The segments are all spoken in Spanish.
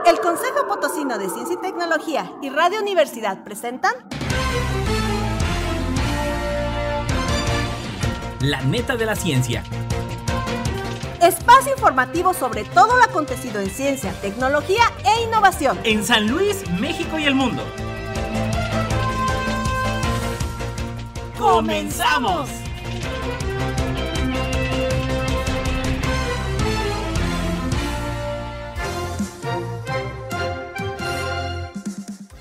El Consejo Potosino de Ciencia y Tecnología y Radio Universidad presentan La Neta de la Ciencia. Espacio informativo sobre todo lo acontecido en ciencia, tecnología e innovación En San Luis, México y el mundo. ¡Comenzamos!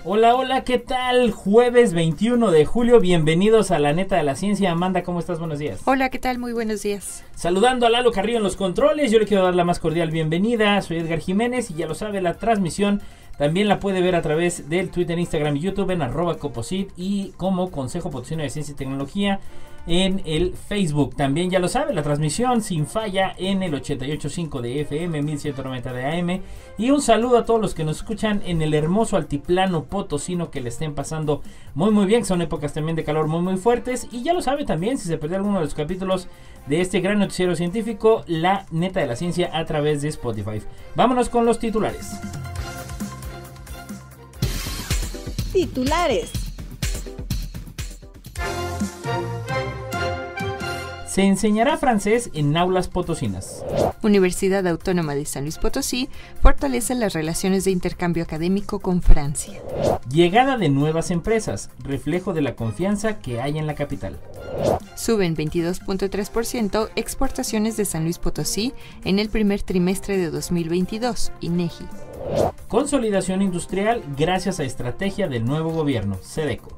Hola, hola, ¿qué tal? Jueves 21 de julio, bienvenidos a La Neta de la Ciencia. Amanda, ¿cómo estás? Buenos días. Hola, ¿qué tal? Muy buenos días. Saludando a Lalo Carrillo en los controles, yo le quiero dar la más cordial bienvenida. Soy Edgar Jiménez y ya lo sabe, la transmisión también la puede ver a través del Twitter, Instagram y YouTube en @coposit y como Consejo Potosino de Ciencia y Tecnología en el Facebook. También ya lo sabe, la transmisión sin falla en el 88.5 de FM, 1190 de AM. Y un saludo a todos los que nos escuchan en el hermoso altiplano potosino, que le estén pasando muy bien. Son épocas también de calor muy fuertes. Y ya lo sabe también, si se perdió alguno de los capítulos de este gran noticiero científico, La Neta de la Ciencia a través de Spotify. Vámonos con los titulares. Titulares. Se enseñará francés en aulas potosinas. Universidad Autónoma de San Luis Potosí fortalece las relaciones de intercambio académico con Francia. Llegada de nuevas empresas, reflejo de la confianza que hay en la capital. Suben 22.3% exportaciones de San Luis Potosí en el primer trimestre de 2022, INEGI. Consolidación industrial gracias a estrategia del nuevo gobierno, SEDECO.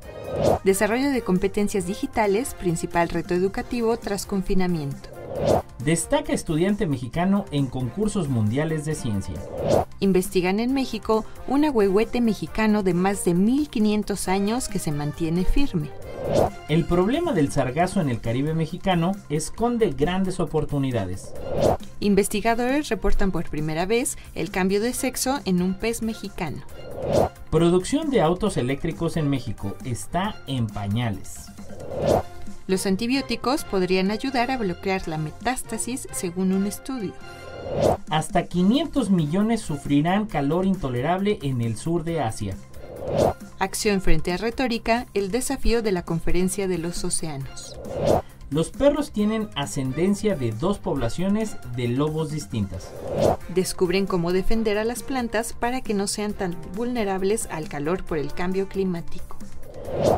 Desarrollo de competencias digitales, principal reto educativo tras confinamiento. Destaca estudiante mexicano en concursos mundiales de ciencia. Investigan en México un ahuehuete mexicano de más de 1500 años que se mantiene firme. El problema del sargazo en el Caribe mexicano esconde grandes oportunidades. Investigadores reportan por primera vez el cambio de sexo en un pez mexicano. Producción de autos eléctricos en México está en pañales. Los antibióticos podrían ayudar a bloquear la metástasis según un estudio. Hasta 500 millones sufrirán calor intolerable en el sur de Asia. Acción frente a retórica, el desafío de la Conferencia de los Océanos. Los perros tienen ascendencia de dos poblaciones de lobos distintas. Descubren cómo defender a las plantas para que no sean tan vulnerables al calor por el cambio climático.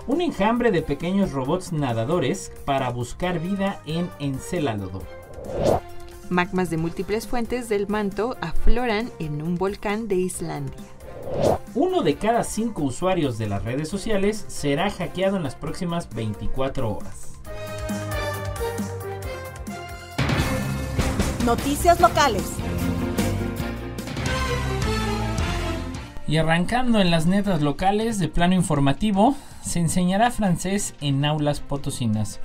Un enjambre de pequeños robots nadadores para buscar vida en Encélado. Magmas de múltiples fuentes del manto afloran en un volcán de Islandia. 1 de cada 5 usuarios de las redes sociales será hackeado en las próximas 24 horas. Noticias locales. Y arrancando en las netas locales de plano informativo, se enseñará francés en aulas potosinas.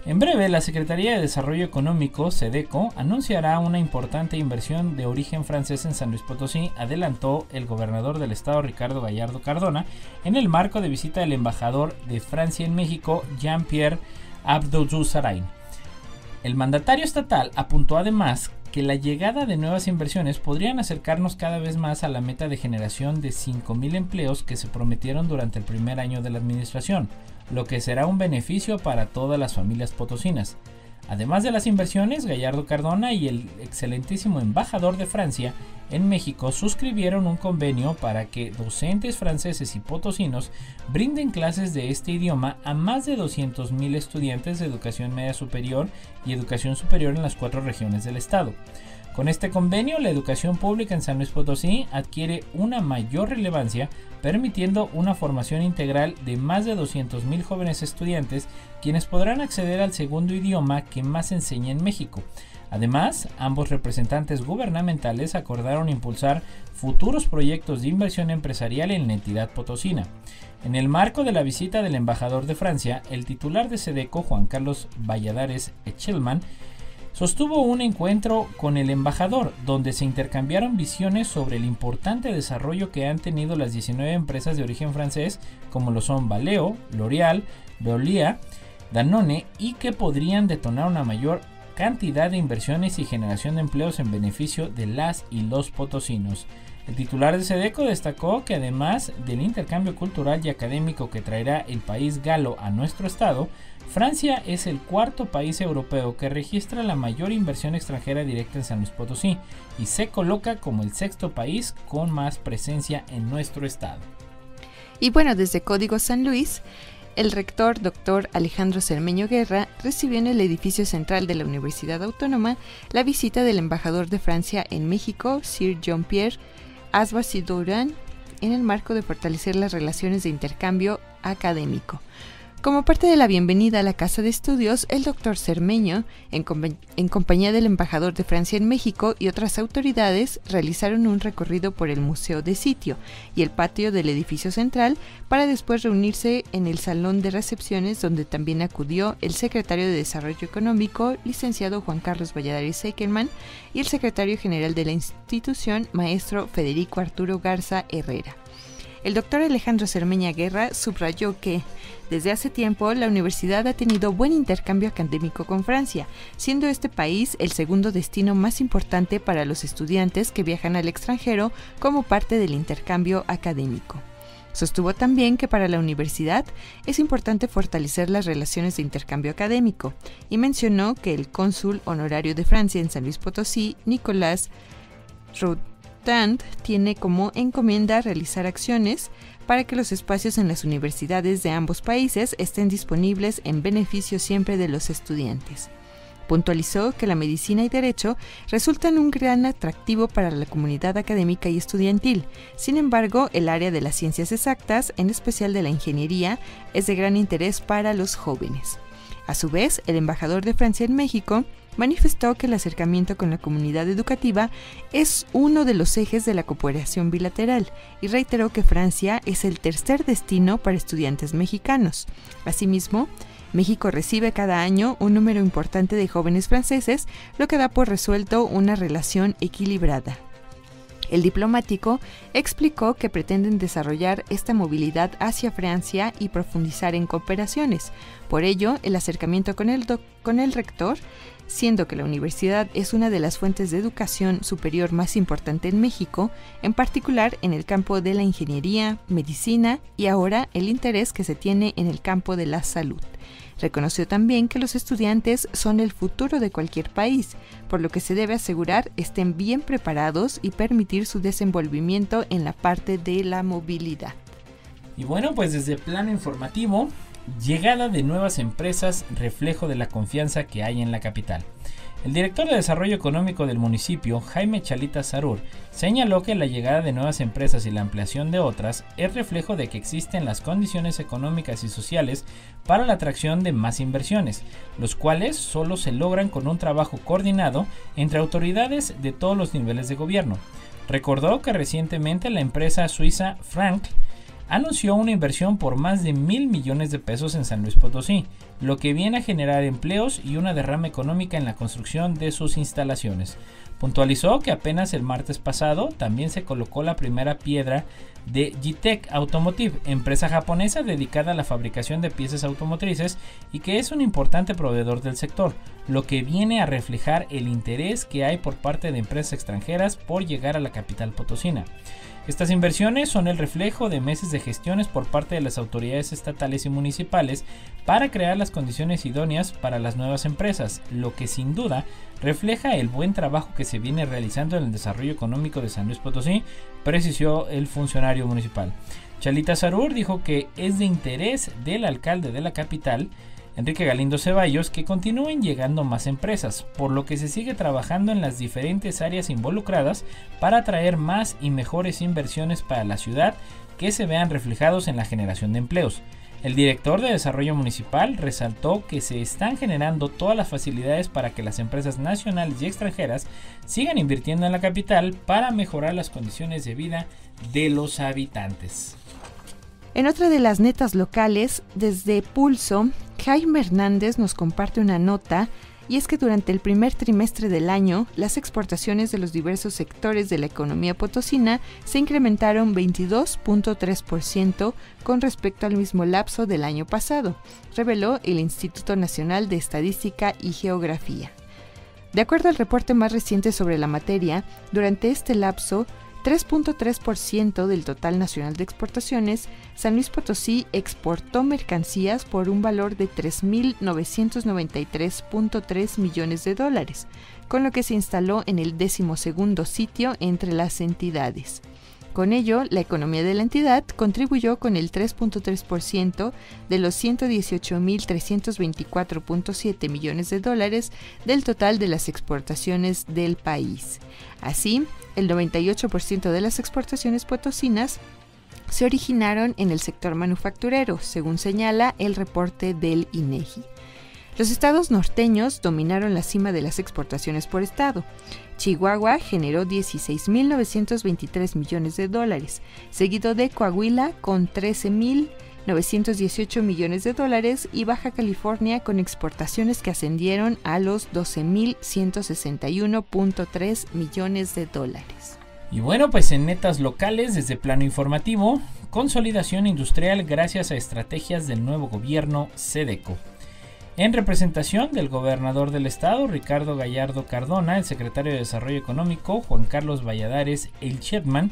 En breve, la Secretaría de Desarrollo Económico, SEDECO, anunciará una importante inversión de origen francés en San Luis Potosí, adelantó el gobernador del estado, Ricardo Gallardo Cardona, en el marco de visita del embajador de Francia en México, Jean-Pierre Abdou-Sarain. El mandatario estatal apuntó además que la llegada de nuevas inversiones podrían acercarnos cada vez más a la meta de generación de 5,000 empleos que se prometieron durante el primer año de la administración, lo que será un beneficio para todas las familias potosinas. Además de las inversiones, Gallardo Cardona y el excelentísimo embajador de Francia en México suscribieron un convenio para que docentes franceses y potosinos brinden clases de este idioma a más de 200,000 estudiantes de educación media superior y educación superior en las 4 regiones del estado. Con este convenio, la educación pública en San Luis Potosí adquiere una mayor relevancia, permitiendo una formación integral de más de 200,000 jóvenes estudiantes, quienes podrán acceder al segundo idioma que más se enseña en México. Además, ambos representantes gubernamentales acordaron impulsar futuros proyectos de inversión empresarial en la entidad potosina. En el marco de la visita del embajador de Francia, el titular de SEDECO, Juan Carlos Valladares Echelman, sostuvo un encuentro con el embajador, donde se intercambiaron visiones sobre el importante desarrollo que han tenido las 19 empresas de origen francés, como lo son Valeo, L'Oréal, Veolia, Danone, y que podrían detonar una mayor cantidad de inversiones y generación de empleos en beneficio de las y los potosinos. El titular de SEDECO destacó que además del intercambio cultural y académico que traerá el país galo a nuestro estado, Francia es el cuarto país europeo que registra la mayor inversión extranjera directa en San Luis Potosí y se coloca como el sexto país con más presencia en nuestro estado. Y bueno, desde Código San Luis, el rector Dr. Alejandro Cermeño Guerra recibió en el edificio central de la Universidad Autónoma la visita del embajador de Francia en México, Sir Jean-Pierre Asbach-Sidouran, en el marco de fortalecer las relaciones de intercambio académico. Como parte de la bienvenida a la Casa de Estudios, el doctor Cermeño, en compañía del embajador de Francia en México y otras autoridades, realizaron un recorrido por el Museo de Sitio y el patio del edificio central para después reunirse en el salón de recepciones, donde también acudió el secretario de Desarrollo Económico, licenciado Juan Carlos Valladares Eckerman, y el secretario general de la institución, maestro Federico Arturo Garza Herrera. El doctor Alejandro Cermeño Guerra subrayó que, desde hace tiempo, la universidad ha tenido buen intercambio académico con Francia, siendo este país el segundo destino más importante para los estudiantes que viajan al extranjero como parte del intercambio académico. Sostuvo también que para la universidad es importante fortalecer las relaciones de intercambio académico y mencionó que el cónsul honorario de Francia en San Luis Potosí, Nicolas Routant, tiene como encomienda realizar acciones para que los espacios en las universidades de ambos países estén disponibles en beneficio siempre de los estudiantes. Puntualizó que la medicina y derecho resultan un gran atractivo para la comunidad académica y estudiantil. Sin embargo, el área de las ciencias exactas, en especial de la ingeniería, es de gran interés para los jóvenes. A su vez, el embajador de Francia en México manifestó que el acercamiento con la comunidad educativa es uno de los ejes de la cooperación bilateral y reiteró que Francia es el tercer destino para estudiantes mexicanos. Asimismo, México recibe cada año un número importante de jóvenes franceses, lo que da por resuelto una relación equilibrada. El diplomático explicó que pretenden desarrollar esta movilidad hacia Francia y profundizar en cooperaciones. Por ello, el acercamiento con el rector, siendo que la universidad es una de las fuentes de educación superior más importante en México, en particular en el campo de la ingeniería, medicina y ahora el interés que se tiene en el campo de la salud. Reconoció también que los estudiantes son el futuro de cualquier país, por lo que se debe asegurar estén bien preparados y permitir su desenvolvimiento en la parte de la movilidad. Y bueno, pues desde plano informativo, llegada de nuevas empresas, reflejo de la confianza que hay en la capital. El director de Desarrollo Económico del municipio, Jaime Chalita Sarur, señaló que la llegada de nuevas empresas y la ampliación de otras es reflejo de que existen las condiciones económicas y sociales para la atracción de más inversiones, los cuales solo se logran con un trabajo coordinado entre autoridades de todos los niveles de gobierno. Recordó que recientemente la empresa suiza Frank anunció una inversión por más de 1,000 millones de pesos en San Luis Potosí, lo que viene a generar empleos y una derrama económica en la construcción de sus instalaciones. Puntualizó que apenas el martes pasado también se colocó la primera piedra de G-Tech Automotive, empresa japonesa dedicada a la fabricación de piezas automotrices y que es un importante proveedor del sector, lo que viene a reflejar el interés que hay por parte de empresas extranjeras por llegar a la capital potosina. Estas inversiones son el reflejo de meses de gestiones por parte de las autoridades estatales y municipales para crear las condiciones idóneas para las nuevas empresas, lo que sin duda refleja el buen trabajo que se viene realizando en el desarrollo económico de San Luis Potosí, precisó el funcionario municipal. Chalita Sarur dijo que es de interés del alcalde de la capital, Enrique Galindo Ceballos, que continúen llegando más empresas, por lo que se sigue trabajando en las diferentes áreas involucradas para atraer más y mejores inversiones para la ciudad que se vean reflejados en la generación de empleos. El director de Desarrollo Municipal resaltó que se están generando todas las facilidades para que las empresas nacionales y extranjeras sigan invirtiendo en la capital para mejorar las condiciones de vida de los habitantes. En otra de las netas locales, desde Pulso, Jaime Hernández nos comparte una nota, y es que durante el primer trimestre del año, las exportaciones de los diversos sectores de la economía potosina se incrementaron 22.3% con respecto al mismo lapso del año pasado, reveló el Instituto Nacional de Estadística y Geografía. De acuerdo al reporte más reciente sobre la materia, durante este lapso, 3.3% del total nacional de exportaciones, San Luis Potosí exportó mercancías por un valor de $3,993.3 millones, con lo que se instaló en el 12º sitio entre las entidades. Con ello, la economía de la entidad contribuyó con el 3.3% de los $118,324.7 millones del total de las exportaciones del país. Así, el 98% de las exportaciones potosinas se originaron en el sector manufacturero, según señala el reporte del INEGI. Los estados norteños dominaron la cima de las exportaciones por estado. Chihuahua generó $16,923 millones, seguido de Coahuila con $13,918 millones y Baja California con exportaciones que ascendieron a los $12,161.3 millones. Y bueno, pues en netas locales, desde plano informativo, consolidación industrial gracias a estrategias del nuevo gobierno SEDECO. En representación del gobernador del estado, Ricardo Gallardo Cardona, el secretario de Desarrollo Económico, Juan Carlos Valladares El Chetman,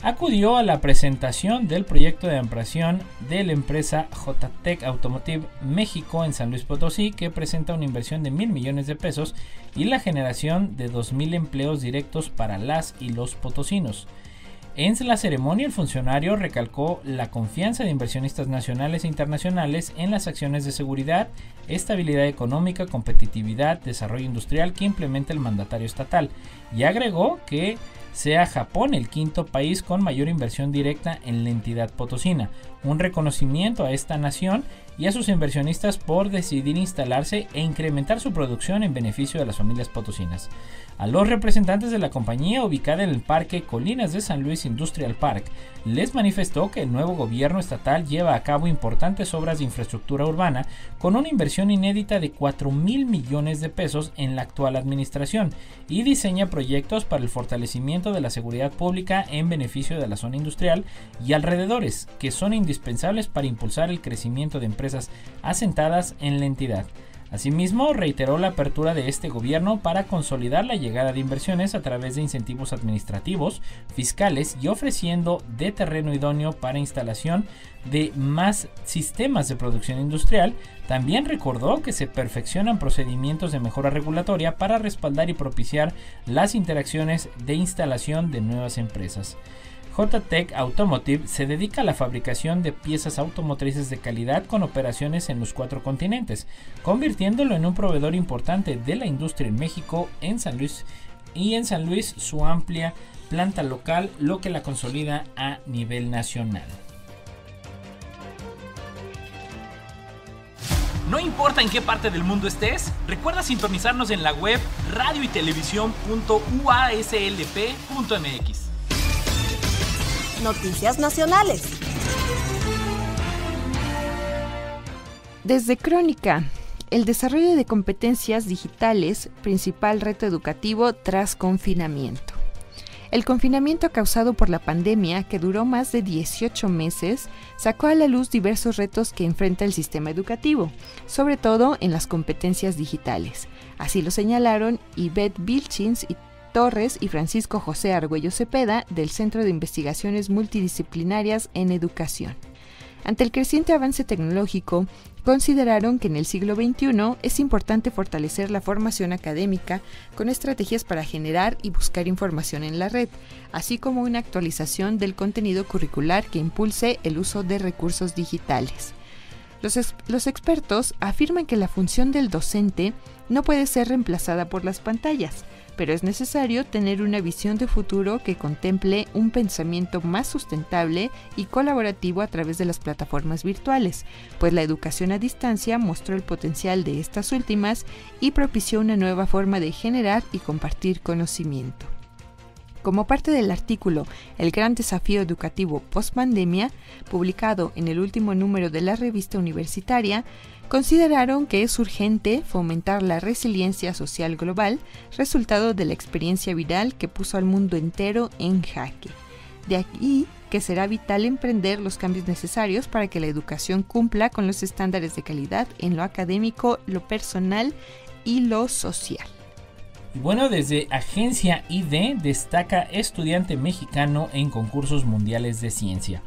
acudió a la presentación del proyecto de ampliación de la empresa JTEC Automotive México en San Luis Potosí, que presenta una inversión de $1,000 millones y la generación de 2,000 empleos directos para las y los potosinos. En la ceremonia, el funcionario recalcó la confianza de inversionistas nacionales e internacionales en las acciones de seguridad, estabilidad económica, competitividad, desarrollo industrial que implementa el mandatario estatal, y agregó que sea Japón el quinto país con mayor inversión directa en la entidad potosina, un reconocimiento a esta nación y a sus inversionistas por decidir instalarse e incrementar su producción en beneficio de las familias potosinas. A los representantes de la compañía ubicada en el Parque Colinas de San Luis Industrial Park, les manifestó que el nuevo gobierno estatal lleva a cabo importantes obras de infraestructura urbana con una inversión inédita de $4,000 millones en la actual administración y diseña proyectos para el fortalecimiento de la seguridad pública en beneficio de la zona industrial y alrededores, que son indispensables para impulsar el crecimiento de empresas asentadas en la entidad. Asimismo, reiteró la apertura de este gobierno para consolidar la llegada de inversiones a través de incentivos administrativos, fiscales y ofreciendo de terreno idóneo para instalación de más sistemas de producción industrial. También recordó que se perfeccionan procedimientos de mejora regulatoria para respaldar y propiciar las interacciones de instalación de nuevas empresas. JTEC Automotive se dedica a la fabricación de piezas automotrices de calidad con operaciones en los 4 continentes, convirtiéndolo en un proveedor importante de la industria en México, en San Luis su amplia planta local, lo que la consolida a nivel nacional. No importa en qué parte del mundo estés, recuerda sintonizarnos en la web radioytelevisión.uaslp.mx. Noticias nacionales. Desde Crónica, el desarrollo de competencias digitales, principal reto educativo tras confinamiento. El confinamiento causado por la pandemia, que duró más de 18 meses, sacó a la luz diversos retos que enfrenta el sistema educativo, sobre todo en las competencias digitales. Así lo señalaron Ivette Vilchins y Torres y Francisco José Argüello Cepeda, del Centro de Investigaciones Multidisciplinarias en Educación. Ante el creciente avance tecnológico, consideraron que en el siglo XXI es importante fortalecer la formación académica con estrategias para generar y buscar información en la red, así como una actualización del contenido curricular que impulse el uso de recursos digitales. Los expertos afirman que la función del docente no puede ser reemplazada por las pantallas, pero es necesario tener una visión de futuro que contemple un pensamiento más sustentable y colaborativo a través de las plataformas virtuales, pues la educación a distancia mostró el potencial de estas últimas y propició una nueva forma de generar y compartir conocimiento. Como parte del artículo El gran desafío educativo post-pandemia, publicado en el último número de la revista universitaria, consideraron que es urgente fomentar la resiliencia social global, resultado de la experiencia viral que puso al mundo entero en jaque. De aquí que será vital emprender los cambios necesarios para que la educación cumpla con los estándares de calidad en lo académico, lo personal y lo social. Y bueno, desde Agencia ID destaca estudiante mexicano en concursos mundiales de ciencia.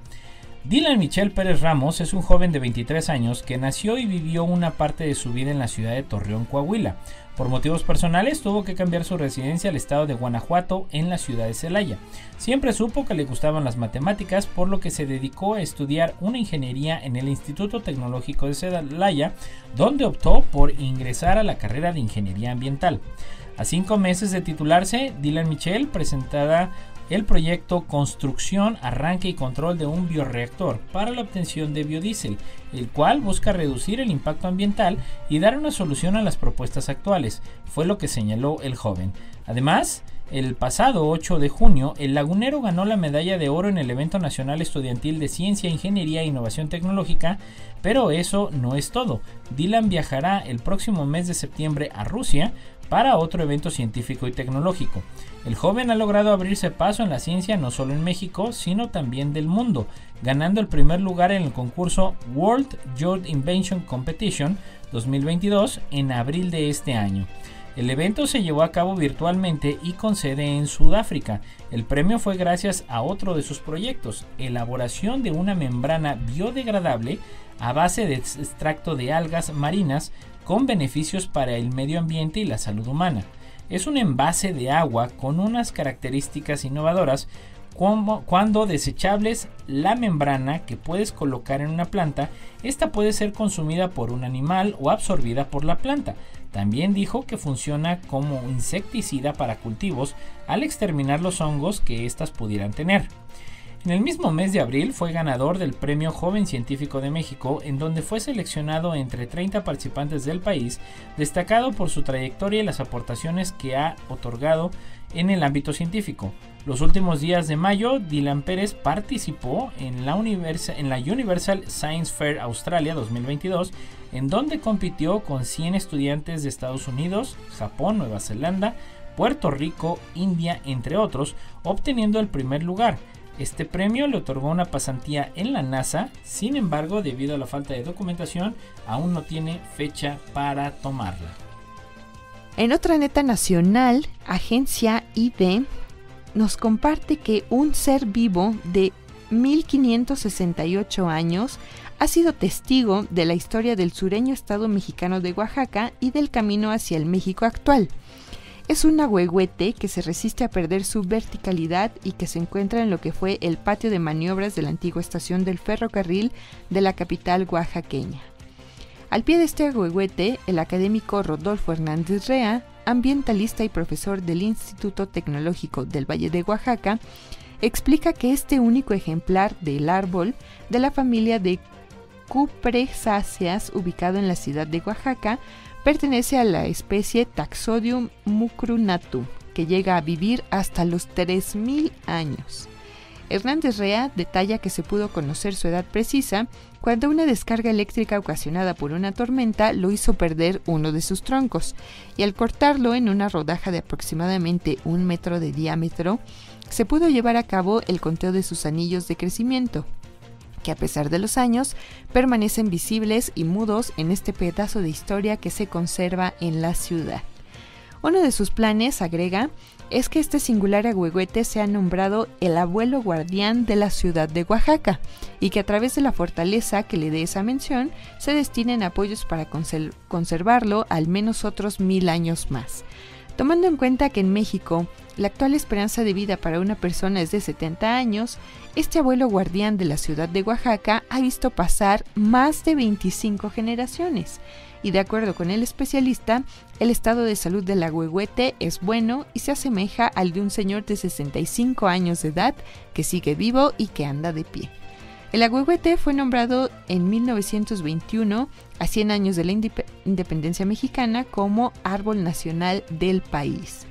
Dylan Michel Pérez Ramos es un joven de 23 años que nació y vivió una parte de su vida en la ciudad de Torreón, Coahuila. Por motivos personales tuvo que cambiar su residencia al estado de Guanajuato, en la ciudad de Celaya. Siempre supo que le gustaban las matemáticas, por lo que se dedicó a estudiar una ingeniería en el Instituto Tecnológico de Celaya, donde optó por ingresar a la carrera de Ingeniería Ambiental. A 5 meses de titularse, Dylan Michel presentará el proyecto Construcción, Arranque y Control de un Bioreactor para la obtención de biodiesel, el cual busca reducir el impacto ambiental y dar una solución a las propuestas actuales, fue lo que señaló el joven. Además, el pasado 8 de junio, el lagunero ganó la medalla de oro en el evento nacional estudiantil de Ciencia, Ingeniería e Innovación Tecnológica, pero eso no es todo. Dylan viajará el próximo mes de septiembre a Rusia para otro evento científico y tecnológico. El joven ha logrado abrirse paso en la ciencia no solo en México, sino también del mundo, ganando el primer lugar en el concurso World Youth Invention Competition 2022 en abril de este año. El evento se llevó a cabo virtualmente y con sede en Sudáfrica. El premio fue gracias a otro de sus proyectos, elaboración de una membrana biodegradable a base de extracto de algas marinas con beneficios para el medio ambiente y la salud humana. Es un envase de agua con unas características innovadoras, como cuando desechables, la membrana que puedes colocar en una planta, esta puede ser consumida por un animal o absorbida por la planta. También dijo que funciona como insecticida para cultivos al exterminar los hongos que éstas pudieran tener. En el mismo mes de abril fue ganador del Premio Joven Científico de México, en donde fue seleccionado entre 30 participantes del país, destacado por su trayectoria y las aportaciones que ha otorgado en el ámbito científico. Los últimos días de mayo, Dylan Pérez participó en la Universal Science Fair Australia 2022, en donde compitió con 100 estudiantes de Estados Unidos, Japón, Nueva Zelanda, Puerto Rico, India, entre otros, obteniendo el primer lugar. Este premio le otorgó una pasantía en la NASA, sin embargo, debido a la falta de documentación, aún no tiene fecha para tomarla. En otra neta nacional, Agencia ID nos comparte que un ser vivo de 1568 años ha sido testigo de la historia del sureño estado mexicano de Oaxaca y del camino hacia el México actual. Es un ahuehuete que se resiste a perder su verticalidad y que se encuentra en lo que fue el patio de maniobras de la antigua estación del ferrocarril de la capital oaxaqueña. Al pie de este ahuehuete, el académico Rodolfo Hernández Rea, ambientalista y profesor del Instituto Tecnológico del Valle de Oaxaca, explica que este único ejemplar del árbol de la familia de Cupresáceas, ubicado en la ciudad de Oaxaca, pertenece a la especie Taxodium mucronatu, que llega a vivir hasta los 3000 años. Hernández Rea detalla que se pudo conocer su edad precisa cuando una descarga eléctrica ocasionada por una tormenta lo hizo perder uno de sus troncos, y al cortarlo en una rodaja de aproximadamente 1 metro de diámetro, se pudo llevar a cabo el conteo de sus anillos de crecimiento, que a pesar de los años permanecen visibles y mudos en este pedazo de historia que se conserva en la ciudad. Uno de sus planes, agrega, es que este singular ahuehuete sea nombrado el abuelo guardián de la ciudad de Oaxaca y que a través de la fortaleza que le dé esa mención se destinen apoyos para conservarlo al menos otros 1000 años más. Tomando en cuenta que en México la actual esperanza de vida para una persona es de 70 años, este abuelo guardián de la ciudad de Oaxaca ha visto pasar más de 25 generaciones. Y de acuerdo con el especialista, el estado de salud del ahuehuete es bueno y se asemeja al de un señor de 65 años de edad que sigue vivo y que anda de pie. El ahuehuete fue nombrado en 1921, a 100 años de la independencia mexicana, como árbol nacional del país.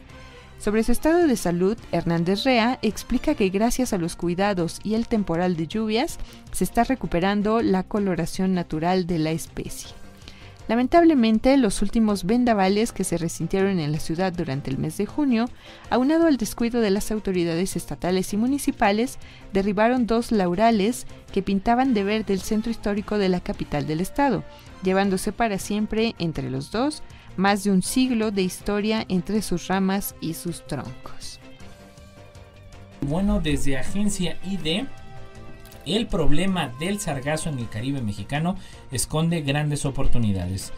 Sobre su estado de salud, Hernández Rea explica que gracias a los cuidados y el temporal de lluvias, se está recuperando la coloración natural de la especie. Lamentablemente, los últimos vendavales que se resintieron en la ciudad durante el mes de junio, aunado al descuido de las autoridades estatales y municipales, derribaron 2 laurales que pintaban de verde el centro histórico de la capital del estado, llevándose para siempre entre los dos más de un siglo de historia entre sus ramas y sus troncos. Bueno, desde Agencia ID, el problema del sargazo en el Caribe mexicano esconde grandes oportunidades.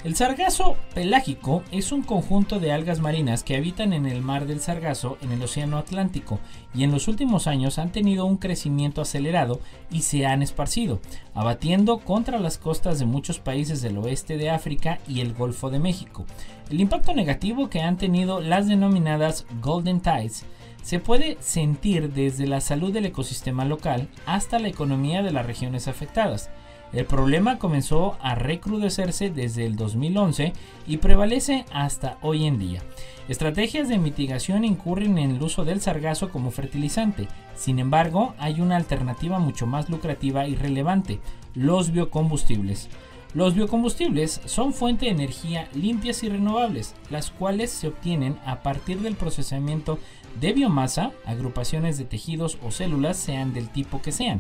El sargazo pelágico es un conjunto de algas marinas que habitan en el mar del Sargazo en el Océano Atlántico y en los últimos años han tenido un crecimiento acelerado y se han esparcido, abatiendo contra las costas de muchos países del oeste de África y el Golfo de México. El impacto negativo que han tenido las denominadas Golden Tides se puede sentir desde la salud del ecosistema local hasta la economía de las regiones afectadas. El problema comenzó a recrudecerse desde el 2011 y prevalece hasta hoy en día. Estrategias de mitigación incurren en el uso del sargazo como fertilizante. Sin embargo, hay una alternativa mucho más lucrativa y relevante: los biocombustibles. Los biocombustibles son fuente de energía limpias y renovables, las cuales se obtienen a partir del procesamiento de biomasa, agrupaciones de tejidos o células, sean del tipo que sean.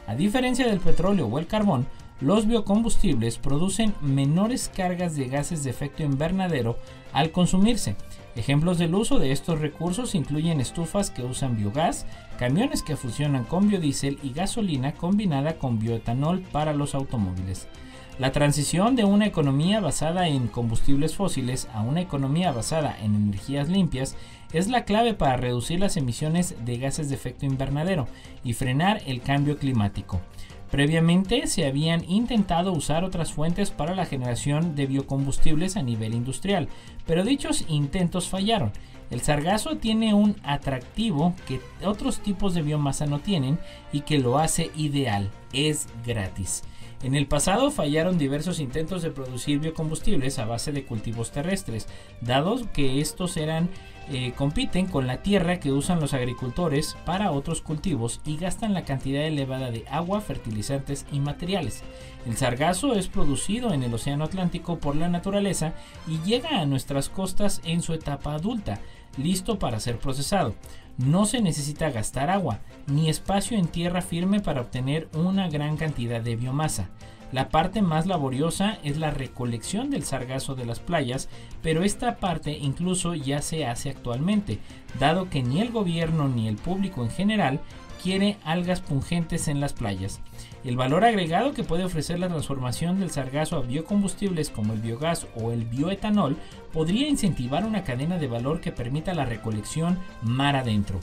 A diferencia del petróleo o el carbón, los biocombustibles producen menores cargas de gases de efecto invernadero al consumirse. Ejemplos del uso de estos recursos incluyen estufas que usan biogás, camiones que fusionan con biodiesel y gasolina combinada con bioetanol para los automóviles. La transición de una economía basada en combustibles fósiles a una economía basada en energías limpias es la clave para reducir las emisiones de gases de efecto invernadero y frenar el cambio climático. Previamente se habían intentado usar otras fuentes para la generación de biocombustibles a nivel industrial, pero dichos intentos fallaron. El sargazo tiene un atractivo que otros tipos de biomasa no tienen y que lo hace ideal: es gratis. En el pasado fallaron diversos intentos de producir biocombustibles a base de cultivos terrestres, dado que estos compiten con la tierra que usan los agricultores para otros cultivos y gastan la cantidad elevada de agua, fertilizantes y materiales. El sargazo es producido en el Océano Atlántico por la naturaleza y llega a nuestras costas en su etapa adulta, listo para ser procesado. No se necesita gastar agua ni espacio en tierra firme para obtener una gran cantidad de biomasa. La parte más laboriosa es la recolección del sargazo de las playas, pero esta parte incluso ya se hace actualmente, dado que ni el gobierno ni el público en general quiere algas pungentes en las playas. El valor agregado que puede ofrecer la transformación del sargazo a biocombustibles como el biogás o el bioetanol podría incentivar una cadena de valor que permita la recolección mar adentro.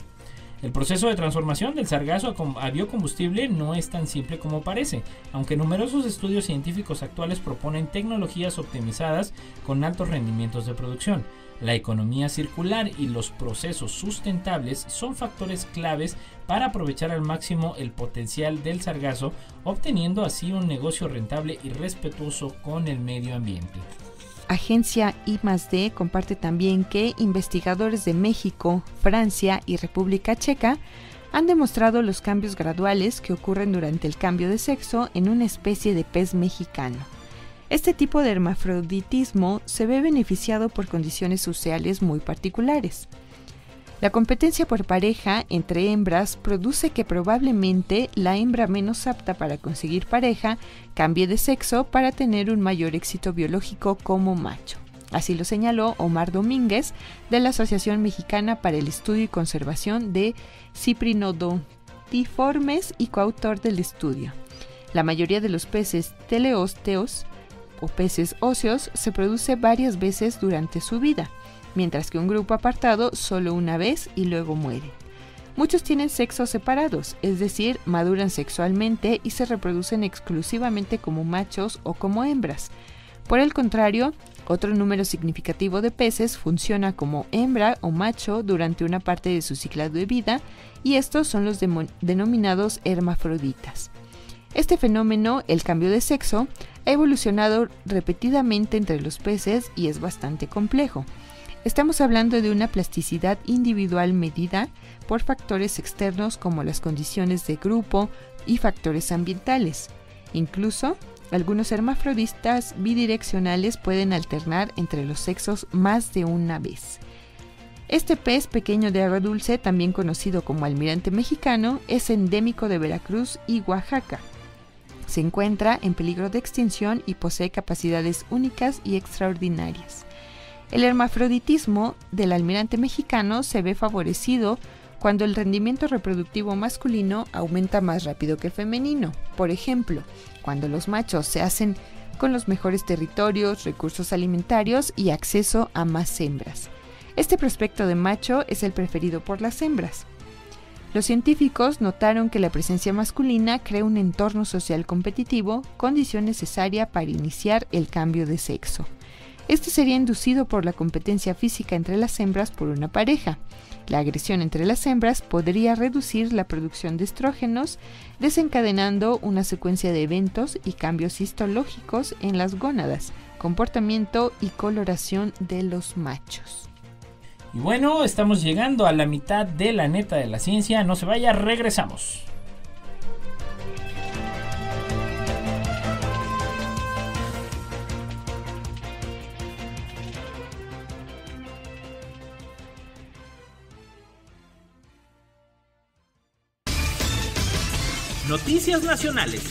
El proceso de transformación del sargazo a biocombustible no es tan simple como parece, aunque numerosos estudios científicos actuales proponen tecnologías optimizadas con altos rendimientos de producción. La economía circular y los procesos sustentables son factores claves para aprovechar al máximo el potencial del sargazo, obteniendo así un negocio rentable y respetuoso con el medio ambiente. Agencia I+D comparte también que investigadores de México, Francia y República Checa han demostrado los cambios graduales que ocurren durante el cambio de sexo en una especie de pez mexicano. Este tipo de hermafroditismo se ve beneficiado por condiciones sociales muy particulares. La competencia por pareja entre hembras produce que probablemente la hembra menos apta para conseguir pareja cambie de sexo para tener un mayor éxito biológico como macho. Así lo señaló Omar Domínguez de la Asociación Mexicana para el Estudio y Conservación de Ciprinodontiformes y coautor del estudio. La mayoría de los peces teleósteos o peces óseos se produce varias veces durante su vida, mientras que un grupo apartado solo una vez y luego muere. Muchos tienen sexos separados, es decir, maduran sexualmente y se reproducen exclusivamente como machos o como hembras. Por el contrario, otro número significativo de peces funciona como hembra o macho durante una parte de su ciclo de vida, y estos son los denominados hermafroditas. Este fenómeno, el cambio de sexo, ha evolucionado repetidamente entre los peces y es bastante complejo. Estamos hablando de una plasticidad individual medida por factores externos como las condiciones de grupo y factores ambientales. Incluso, algunos hermafroditas bidireccionales pueden alternar entre los sexos más de una vez. Este pez pequeño de agua dulce, también conocido como almirante mexicano, es endémico de Veracruz y Oaxaca. Se encuentra en peligro de extinción y posee capacidades únicas y extraordinarias. El hermafroditismo del almirante mexicano se ve favorecido cuando el rendimiento reproductivo masculino aumenta más rápido que el femenino. Por ejemplo, cuando los machos se hacen con los mejores territorios, recursos alimentarios y acceso a más hembras. Este prospecto de macho es el preferido por las hembras. Los científicos notaron que la presencia masculina crea un entorno social competitivo, condición necesaria para iniciar el cambio de sexo. Este sería inducido por la competencia física entre las hembras por una pareja. La agresión entre las hembras podría reducir la producción de estrógenos, desencadenando una secuencia de eventos y cambios histológicos en las gónadas, comportamiento y coloración de los machos. Y bueno, estamos llegando a la mitad de la neta de la ciencia. No se vaya, regresamos. Noticias nacionales.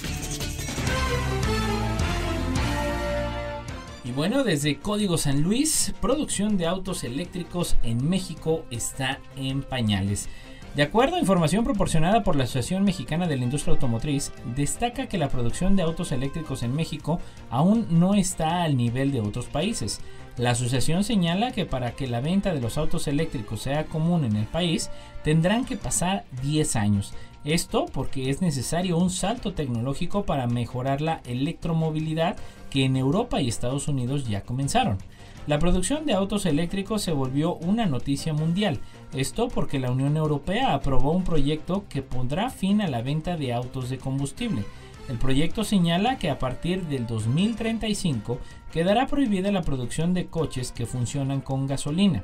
Y bueno, desde Código San Luis, producción de autos eléctricos en México está en pañales. De acuerdo a información proporcionada por la Asociación Mexicana de la Industria Automotriz, destaca que la producción de autos eléctricos en México aún no está al nivel de otros países. La asociación señala que para que la venta de los autos eléctricos sea común en el país, tendrán que pasar 10 años. Esto porque es necesario un salto tecnológico para mejorar la electromovilidad que en Europa y Estados Unidos ya comenzaron. La producción de autos eléctricos se volvió una noticia mundial. Esto porque la Unión Europea aprobó un proyecto que pondrá fin a la venta de autos de combustible. El proyecto señala que a partir del 2035 quedará prohibida la producción de coches que funcionan con gasolina.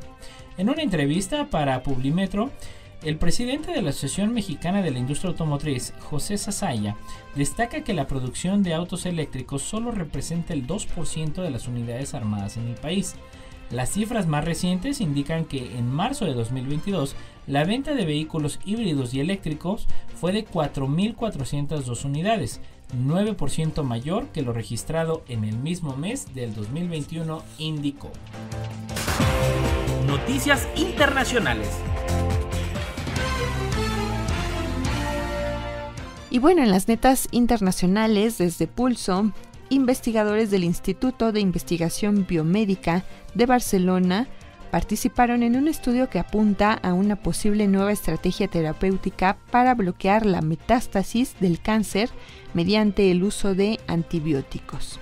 En una entrevista para Publimetro, el presidente de la Asociación Mexicana de la Industria Automotriz, José Sasaya, destaca que la producción de autos eléctricos solo representa el 2% de las unidades armadas en el país. Las cifras más recientes indican que en marzo de 2022, la venta de vehículos híbridos y eléctricos fue de 4.402 unidades, 9% mayor que lo registrado en el mismo mes del 2021, indicó. Noticias internacionales. Y bueno, en las netas internacionales, desde Pulso, investigadores del Instituto de Investigación Biomédica de Barcelona participaron en un estudio que apunta a una posible nueva estrategia terapéutica para bloquear la metástasis del cáncer mediante el uso de antibióticos.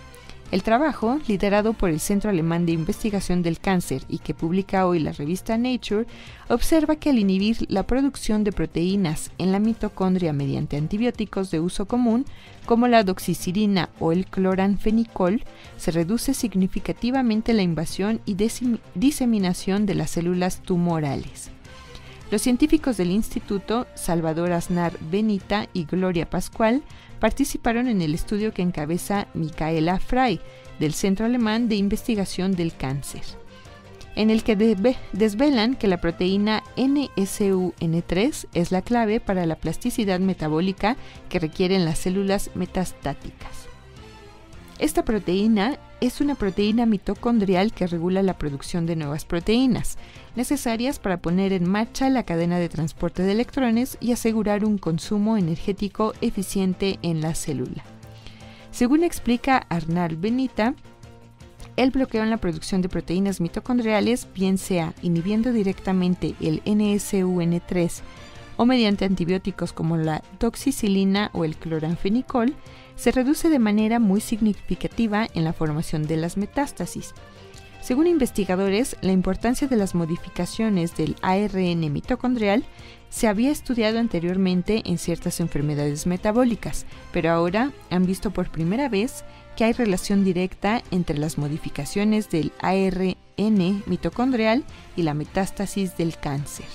El trabajo, liderado por el Centro Alemán de Investigación del Cáncer y que publica hoy la revista Nature, observa que al inhibir la producción de proteínas en la mitocondria mediante antibióticos de uso común, como la doxicirina o el cloranfenicol, se reduce significativamente la invasión y diseminación de las células tumorales. Los científicos del instituto, Salvador Aznar Benita y Gloria Pascual, participaron en el estudio que encabeza Micaela Frey, del Centro Alemán de Investigación del Cáncer, en el que desvelan que la proteína NSU-N3 es la clave para la plasticidad metabólica que requieren las células metastáticas. Esta proteína es una proteína mitocondrial que regula la producción de nuevas proteínas, necesarias para poner en marcha la cadena de transporte de electrones y asegurar un consumo energético eficiente en la célula. Según explica Arnald Benita, el bloqueo en la producción de proteínas mitocondriales, bien sea inhibiendo directamente el NSU-N3 o mediante antibióticos como la doxicilina o el cloranfenicol, se reduce de manera muy significativa en la formación de las metástasis. Según investigadores, la importancia de las modificaciones del ARN mitocondrial se había estudiado anteriormente en ciertas enfermedades metabólicas, pero ahora han visto por primera vez que hay relación directa entre las modificaciones del ARN mitocondrial y la metástasis del cáncer.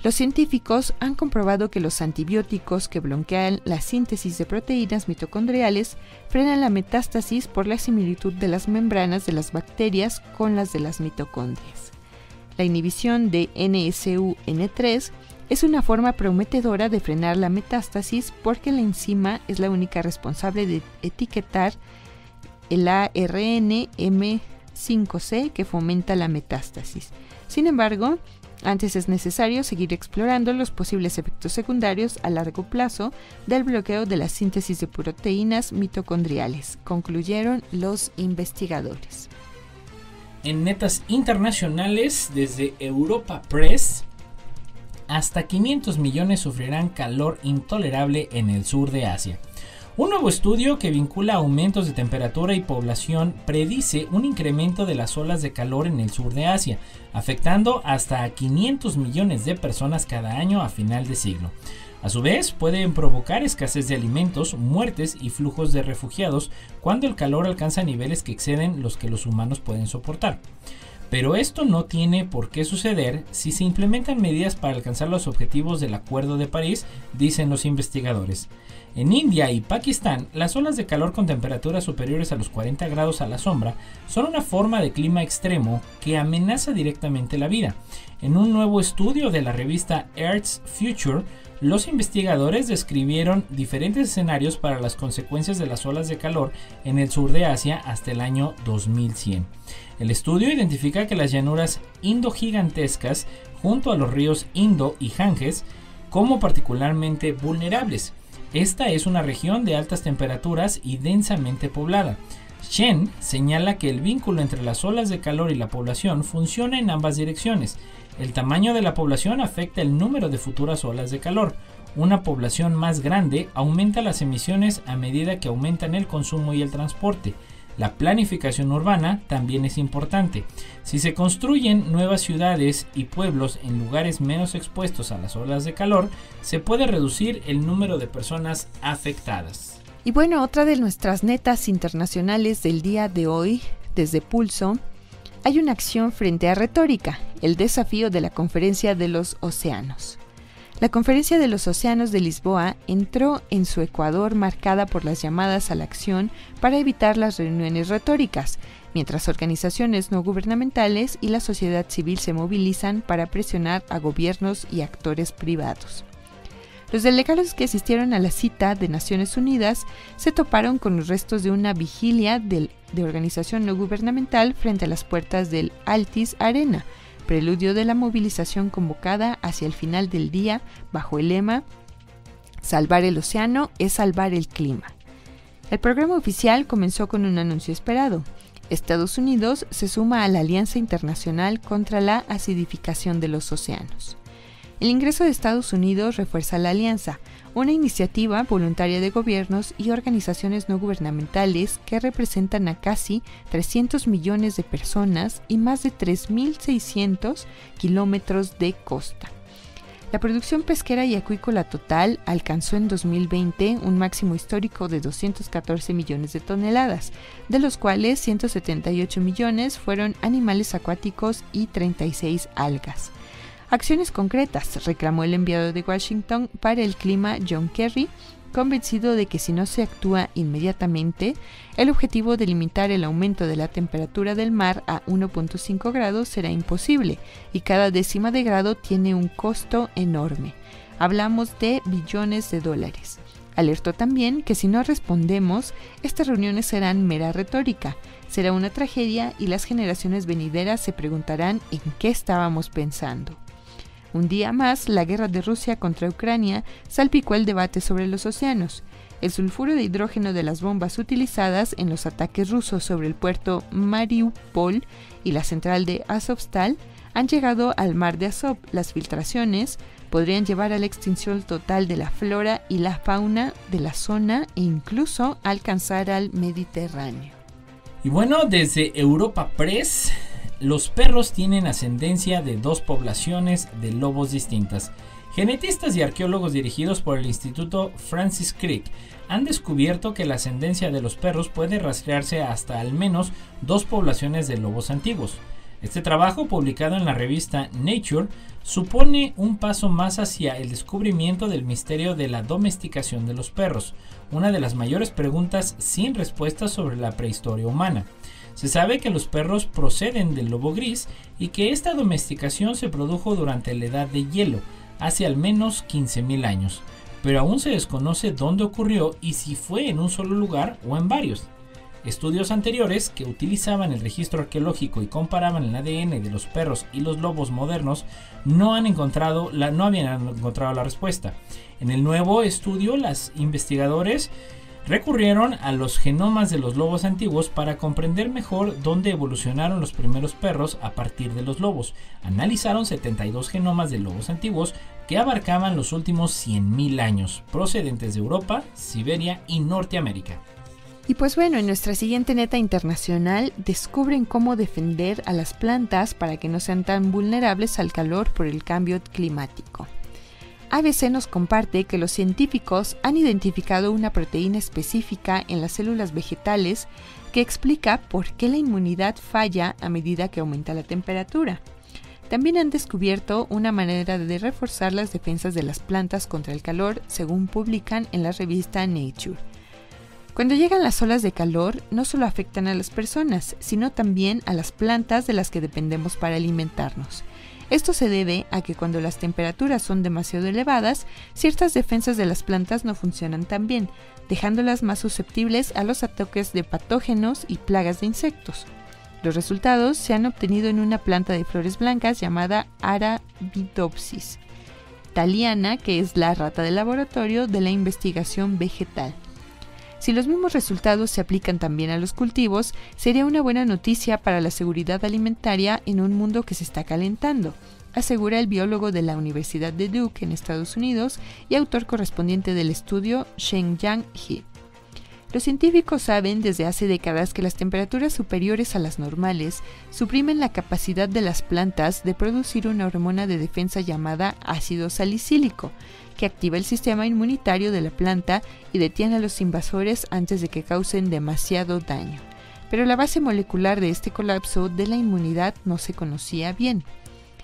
Los científicos han comprobado que los antibióticos que bloquean la síntesis de proteínas mitocondriales frenan la metástasis por la similitud de las membranas de las bacterias con las de las mitocondrias. La inhibición de NSU-N3 es una forma prometedora de frenar la metástasis porque la enzima es la única responsable de etiquetar el ARN 5C que fomenta la metástasis. Sin embargo, antes es necesario seguir explorando los posibles efectos secundarios a largo plazo del bloqueo de la síntesis de proteínas mitocondriales, concluyeron los investigadores. En netas internacionales, desde Europa Press, hasta 500 millones sufrirán calor intolerable en el sur de Asia. Un nuevo estudio que vincula aumentos de temperatura y población predice un incremento de las olas de calor en el sur de Asia, afectando hasta a 500 millones de personas cada año a final de siglo. A su vez, pueden provocar escasez de alimentos, muertes y flujos de refugiados cuando el calor alcanza niveles que exceden los que los humanos pueden soportar. Pero esto no tiene por qué suceder si se implementan medidas para alcanzar los objetivos del Acuerdo de París, dicen los investigadores. En India y Pakistán, las olas de calor con temperaturas superiores a los 40 grados a la sombra son una forma de clima extremo que amenaza directamente la vida. En un nuevo estudio de la revista Earth's Future, los investigadores describieron diferentes escenarios para las consecuencias de las olas de calor en el sur de Asia hasta el año 2100. El estudio identifica que las llanuras indogigantescas junto a los ríos Indo y Ganges como particularmente vulnerables. Esta es una región de altas temperaturas y densamente poblada. Shen señala que el vínculo entre las olas de calor y la población funciona en ambas direcciones. El tamaño de la población afecta el número de futuras olas de calor. Una población más grande aumenta las emisiones a medida que aumentan el consumo y el transporte. La planificación urbana también es importante. Si se construyen nuevas ciudades y pueblos en lugares menos expuestos a las olas de calor, se puede reducir el número de personas afectadas. Y bueno, otra de nuestras netas internacionales del día de hoy, desde Pulso, hay una acción frente a retórica, el desafío de la Conferencia de los Océanos. La Conferencia de los Océanos de Lisboa entró en su ecuador marcada por las llamadas a la acción para evitar las reuniones retóricas, mientras organizaciones no gubernamentales y la sociedad civil se movilizan para presionar a gobiernos y actores privados. Los delegados que asistieron a la cita de Naciones Unidas se toparon con los restos de una vigilia de organización no gubernamental frente a las puertas del Altis Arena, preludio de la movilización convocada hacia el final del día bajo el lema «Salvar el océano es salvar el clima». El programa oficial comenzó con un anuncio esperado. Estados Unidos se suma a la Alianza Internacional contra la Acidificación de los Océanos. El ingreso de Estados Unidos refuerza la alianza, una iniciativa voluntaria de gobiernos y organizaciones no gubernamentales que representan a casi 300 millones de personas y más de 3.600 kilómetros de costa. La producción pesquera y acuícola total alcanzó en 2020 un máximo histórico de 214 millones de toneladas, de los cuales 178 millones fueron animales acuáticos y 36 algas. Acciones concretas, reclamó el enviado de Washington para el clima John Kerry, convencido de que si no se actúa inmediatamente, el objetivo de limitar el aumento de la temperatura del mar a 1.5 grados será imposible y cada décima de grado tiene un costo enorme. Hablamos de billones de dólares. Alertó también que si no respondemos, estas reuniones serán mera retórica, será una tragedia y las generaciones venideras se preguntarán en qué estábamos pensando. Un día más, la guerra de Rusia contra Ucrania salpicó el debate sobre los océanos. El sulfuro de hidrógeno de las bombas utilizadas en los ataques rusos sobre el puerto Mariupol y la central de Azovstal han llegado al mar de Azov. Las filtraciones podrían llevar a la extinción total de la flora y la fauna de la zona e incluso alcanzar al Mediterráneo. Y bueno, desde Europa Press, los perros tienen ascendencia de dos poblaciones de lobos distintas. Genetistas y arqueólogos dirigidos por el Instituto Francis Crick han descubierto que la ascendencia de los perros puede rastrearse hasta al menos dos poblaciones de lobos antiguos. Este trabajo, publicado en la revista Nature, supone un paso más hacia el descubrimiento del misterio de la domesticación de los perros, una de las mayores preguntas sin respuesta sobre la prehistoria humana. Se sabe que los perros proceden del lobo gris y que esta domesticación se produjo durante la Edad de Hielo, hace al menos 15.000 años, pero aún se desconoce dónde ocurrió y si fue en un solo lugar o en varios. Estudios anteriores que utilizaban el registro arqueológico y comparaban el ADN de los perros y los lobos modernos no habían encontrado la respuesta. En el nuevo estudio, los investigadores recurrieron a los genomas de los lobos antiguos para comprender mejor dónde evolucionaron los primeros perros a partir de los lobos. Analizaron 72 genomas de lobos antiguos que abarcaban los últimos 100.000 años, procedentes de Europa, Siberia y Norteamérica. Y pues bueno, en nuestra siguiente neta internacional descubren cómo defender a las plantas para que no sean tan vulnerables al calor por el cambio climático. ABC nos comparte que los científicos han identificado una proteína específica en las células vegetales que explica por qué la inmunidad falla a medida que aumenta la temperatura. También han descubierto una manera de reforzar las defensas de las plantas contra el calor, según publican en la revista Nature. Cuando llegan las olas de calor, no solo afectan a las personas, sino también a las plantas de las que dependemos para alimentarnos. Esto se debe a que cuando las temperaturas son demasiado elevadas, ciertas defensas de las plantas no funcionan tan bien, dejándolas más susceptibles a los ataques de patógenos y plagas de insectos. Los resultados se han obtenido en una planta de flores blancas llamada Arabidopsis thaliana, que es la rata de laboratorio de la investigación vegetal. Si los mismos resultados se aplican también a los cultivos, sería una buena noticia para la seguridad alimentaria en un mundo que se está calentando, asegura el biólogo de la Universidad de Duke en Estados Unidos y autor correspondiente del estudio, Shengyang He. Los científicos saben desde hace décadas que las temperaturas superiores a las normales suprimen la capacidad de las plantas de producir una hormona de defensa llamada ácido salicílico, que activa el sistema inmunitario de la planta y detiene a los invasores antes de que causen demasiado daño. Pero la base molecular de este colapso de la inmunidad no se conocía bien.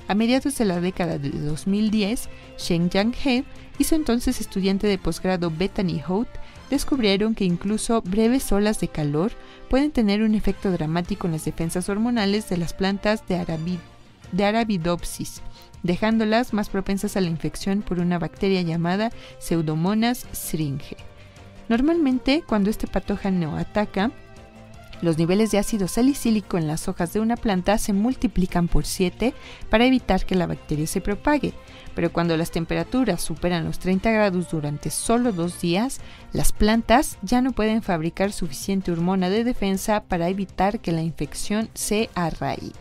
A mediados de la década de 2010, Shengyang He y su entonces estudiante de posgrado Bethany Hout descubrieron que incluso breves olas de calor pueden tener un efecto dramático en las defensas hormonales de las plantas de Arabidopsis, dejándolas más propensas a la infección por una bacteria llamada Pseudomonas syringae. Normalmente, cuando este patógeno ataca, los niveles de ácido salicílico en las hojas de una planta se multiplican por 7 para evitar que la bacteria se propague, pero cuando las temperaturas superan los 30 grados durante solo 2 días, las plantas ya no pueden fabricar suficiente hormona de defensa para evitar que la infección se arraigue.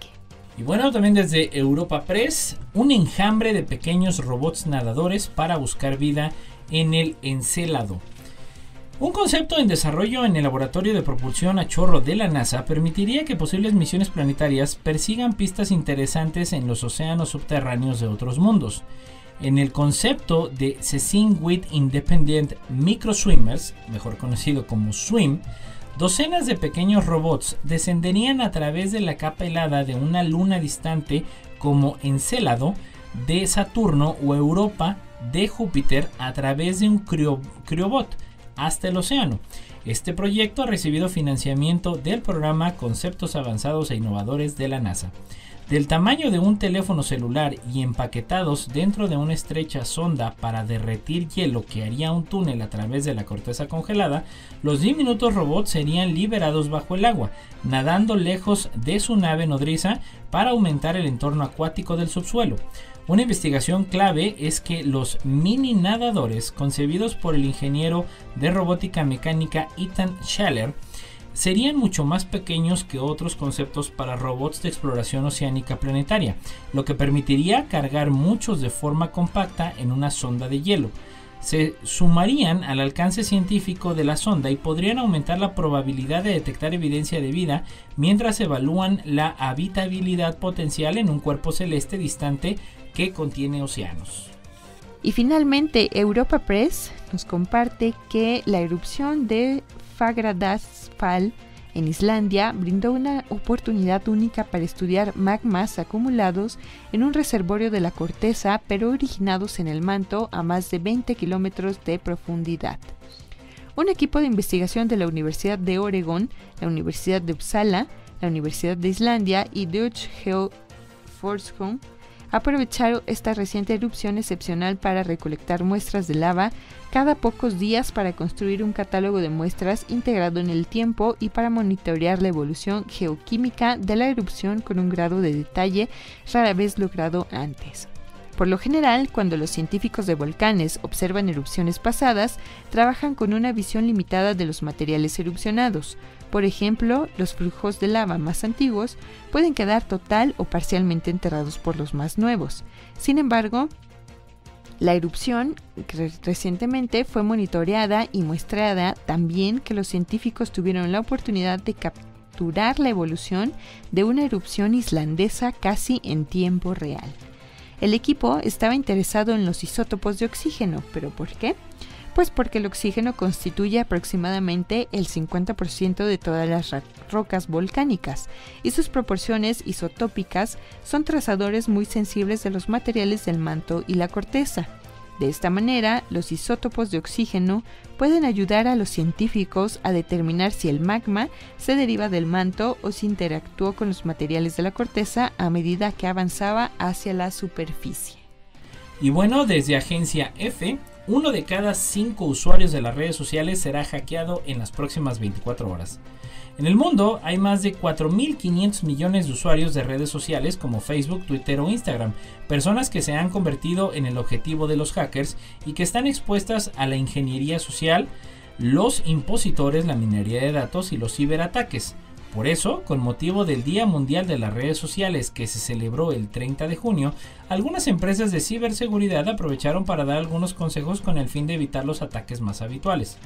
Y bueno, también desde Europa Press, un enjambre de pequeños robots nadadores para buscar vida en el Encélado. Un concepto en desarrollo en el laboratorio de propulsión a chorro de la NASA permitiría que posibles misiones planetarias persigan pistas interesantes en los océanos subterráneos de otros mundos. En el concepto de Seeing with Independent Microswimmers, mejor conocido como SWIM, docenas de pequeños robots descenderían a través de la capa helada de una luna distante como Encélado de Saturno o Europa de Júpiter a través de un criobot hasta el océano. Este proyecto ha recibido financiamiento del programa Conceptos Avanzados e Innovadores de la NASA. Del tamaño de un teléfono celular y empaquetados dentro de una estrecha sonda para derretir hielo que haría un túnel a través de la corteza congelada, los diminutos robots serían liberados bajo el agua, nadando lejos de su nave nodriza para aumentar el entorno acuático del subsuelo. Una investigación clave es que los mini nadadores, concebidos por el ingeniero de robótica mecánica Ethan Schaller, serían mucho más pequeños que otros conceptos para robots de exploración oceánica planetaria, lo que permitiría cargar muchos de forma compacta en una sonda de hielo. Se sumarían al alcance científico de la sonda y podrían aumentar la probabilidad de detectar evidencia de vida mientras evalúan la habitabilidad potencial en un cuerpo celeste distante que contiene océanos. Y finalmente, Europa Press nos comparte que la erupción de Fagradalsfjall en Islandia brindó una oportunidad única para estudiar magmas acumulados en un reservorio de la corteza, pero originados en el manto a más de 20 kilómetros de profundidad. Un equipo de investigación de la Universidad de Oregón, la Universidad de Uppsala, la Universidad de Islandia y Deutsche Geoforschung aprovecharon esta reciente erupción excepcional para recolectar muestras de lava cada pocos días para construir un catálogo de muestras integrado en el tiempo y para monitorear la evolución geoquímica de la erupción con un grado de detalle rara vez logrado antes. Por lo general, cuando los científicos de volcanes observan erupciones pasadas, trabajan con una visión limitada de los materiales erupcionados. Por ejemplo, los flujos de lava más antiguos pueden quedar total o parcialmente enterrados por los más nuevos. Sin embargo, la erupción recientemente fue monitoreada y muestrada también que los científicos tuvieron la oportunidad de capturar la evolución de una erupción islandesa casi en tiempo real. El equipo estaba interesado en los isótopos de oxígeno, ¿pero por qué? Pues porque el oxígeno constituye aproximadamente el 50% de todas las rocas volcánicas y sus proporciones isotópicas son trazadores muy sensibles de los materiales del manto y la corteza. De esta manera, los isótopos de oxígeno pueden ayudar a los científicos a determinar si el magma se deriva del manto o si interactuó con los materiales de la corteza a medida que avanzaba hacia la superficie. Y bueno, desde Agencia F, 1 de cada 5 usuarios de las redes sociales será hackeado en las próximas 24 horas. En el mundo hay más de 4.500 millones de usuarios de redes sociales como Facebook, Twitter o Instagram, personas que se han convertido en el objetivo de los hackers y que están expuestas a la ingeniería social, los impositores, la minería de datos y los ciberataques. Por eso, con motivo del Día Mundial de las Redes Sociales que se celebró el 30 de junio, algunas empresas de ciberseguridad aprovecharon para dar algunos consejos con el fin de evitar los ataques más habituales.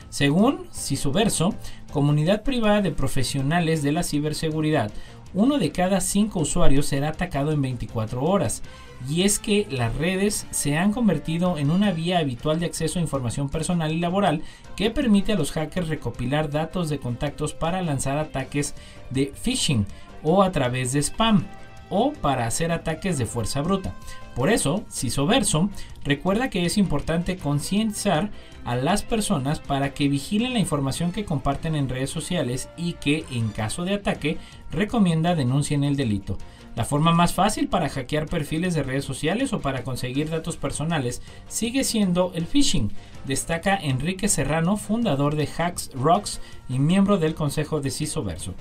Según Cisoverso, comunidad privada de profesionales de la ciberseguridad, 1 de cada 5 usuarios será atacado en 24 horas. Y es que las redes se han convertido en una vía habitual de acceso a información personal y laboral que permite a los hackers recopilar datos de contactos para lanzar ataques de phishing o a través de spam o para hacer ataques de fuerza bruta. Por eso, Cisoverso recuerda que es importante concientizar a las personas para que vigilen la información que comparten en redes sociales y que, en caso de ataque, recomienda denuncien el delito. La forma más fácil para hackear perfiles de redes sociales o para conseguir datos personales sigue siendo el phishing, destaca Enrique Serrano, fundador de Hacks Rocks y miembro del consejo de Cisoverso.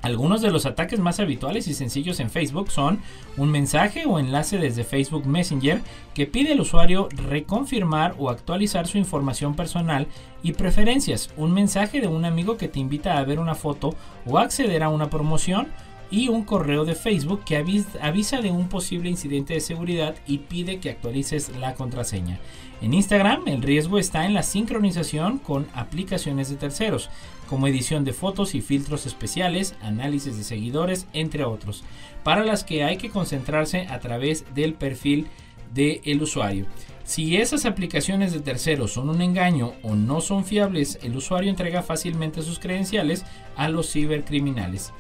Algunos de los ataques más habituales y sencillos en Facebook son un mensaje o enlace desde Facebook Messenger que pide al usuario reconfirmar o actualizar su información personal y preferencias, un mensaje de un amigo que te invita a ver una foto o acceder a una promoción, y un correo de Facebook que avisa de un posible incidente de seguridad y pide que actualices la contraseña. En Instagram, el riesgo está en la sincronización con aplicaciones de terceros, como edición de fotos y filtros especiales, análisis de seguidores, entre otros, para las que hay que concentrarse a través del perfil del usuario. Si esas aplicaciones de terceros son un engaño o no son fiables, el usuario entrega fácilmente sus credenciales a los cibercriminales.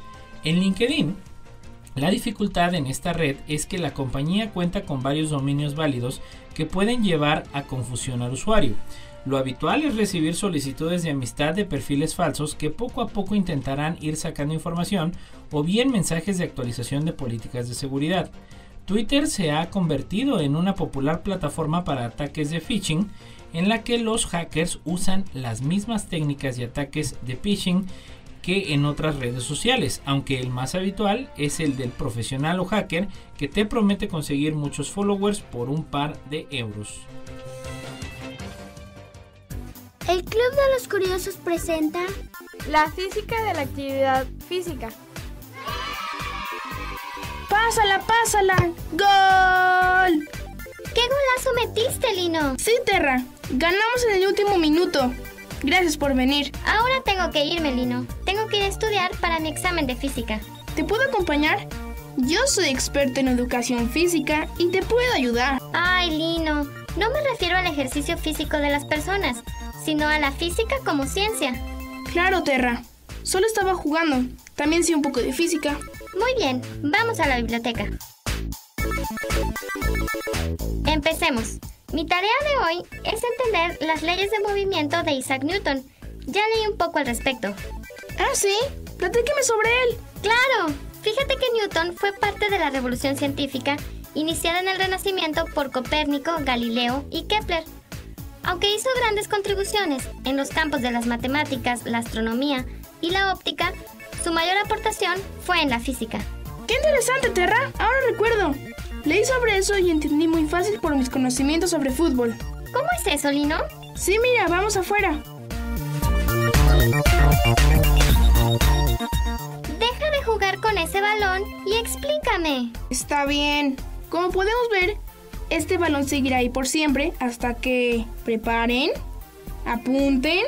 En LinkedIn, la dificultad en esta red es que la compañía cuenta con varios dominios válidos que pueden llevar a confusión al usuario. Lo habitual es recibir solicitudes de amistad de perfiles falsos que poco a poco intentarán ir sacando información o bien mensajes de actualización de políticas de seguridad. Twitter se ha convertido en una popular plataforma para ataques de phishing en la que los hackers usan las mismas técnicas y ataques de phishing que en otras redes sociales, aunque el más habitual es el del profesional o hacker que te promete conseguir muchos followers por un par de euros. El Club de los Curiosos presenta la física de la actividad física. ¡Pásala, pásala! ¡Gol! ¿Qué golazo metiste, Lino? Sí, Terra. Ganamos en el último minuto. Gracias por venir. Ahora tengo que irme, Lino. Tengo que ir a estudiar para mi examen de física. ¿Te puedo acompañar? Yo soy experto en educación física y te puedo ayudar. Ay, Lino, no me refiero al ejercicio físico de las personas, sino a la física como ciencia. Claro, Terra. Solo estaba jugando. También sé un poco de física. Muy bien, vamos a la biblioteca. Empecemos. Mi tarea de hoy es entender las leyes de movimiento de Isaac Newton. Ya leí un poco al respecto. ¿Ah, sí? Platíqueme sobre él. ¡Claro! Fíjate que Newton fue parte de la revolución científica iniciada en el Renacimiento por Copérnico, Galileo y Kepler. Aunque hizo grandes contribuciones en los campos de las matemáticas, la astronomía y la óptica, su mayor aportación fue en la física. ¡Qué interesante, Terra! Ahora recuerdo. Leí sobre eso y entendí muy fácil por mis conocimientos sobre fútbol. ¿Cómo es eso, Lino? Sí, mira, vamos afuera. Deja de jugar con ese balón y explícame. Está bien. Como podemos ver, este balón seguirá ahí por siempre hasta que preparen, apunten.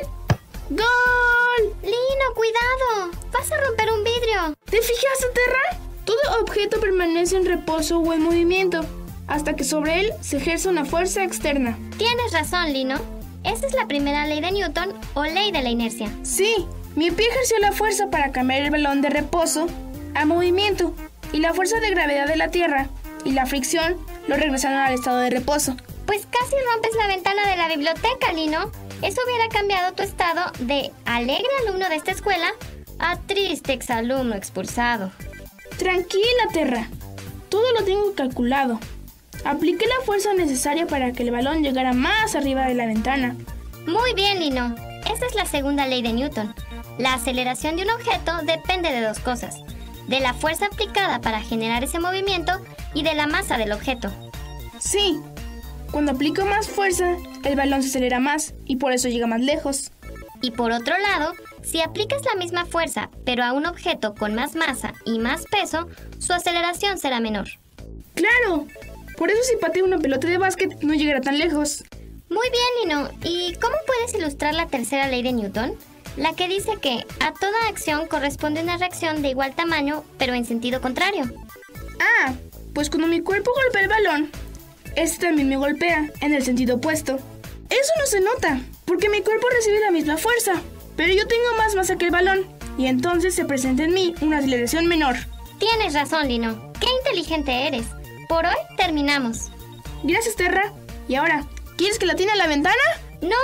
¡Gol! Lino, cuidado. Vas a romper un vidrio. ¿Te fijaste, Terra? Todo objeto permanece en reposo o en movimiento hasta que sobre él se ejerce una fuerza externa. Tienes razón, Lino. Esa es la primera ley de Newton o ley de la inercia. Sí, mi pie ejerció la fuerza para cambiar el balón de reposo a movimiento y la fuerza de gravedad de la Tierra y la fricción lo regresaron al estado de reposo. Pues casi rompes la ventana de la biblioteca, Lino. Eso hubiera cambiado tu estado de alegre alumno de esta escuela a triste exalumno expulsado. Tranquila, Terra. Todo lo tengo calculado. Apliqué la fuerza necesaria para que el balón llegara más arriba de la ventana. Muy bien, Lino. Esa es la segunda ley de Newton. La aceleración de un objeto depende de dos cosas: de la fuerza aplicada para generar ese movimiento y de la masa del objeto. Sí, cuando aplico más fuerza, el balón se acelera más y por eso llega más lejos. Y por otro lado, si aplicas la misma fuerza, pero a un objeto con más masa y más peso, su aceleración será menor. ¡Claro! Por eso si pateo una pelota de básquet no llegará tan lejos. Muy bien, Lino. ¿Y cómo puedes ilustrar la tercera ley de Newton? La que dice que a toda acción corresponde una reacción de igual tamaño, pero en sentido contrario. Ah, pues cuando mi cuerpo golpea el balón, este también me golpea en el sentido opuesto. Eso no se nota, porque mi cuerpo recibe la misma fuerza, pero yo tengo más masa que el balón, y entonces se presenta en mí una aceleración menor. Tienes razón, Lino. ¡Qué inteligente eres! Por hoy terminamos. Gracias, Terra. Y ahora, ¿quieres que la atine a la ventana? No,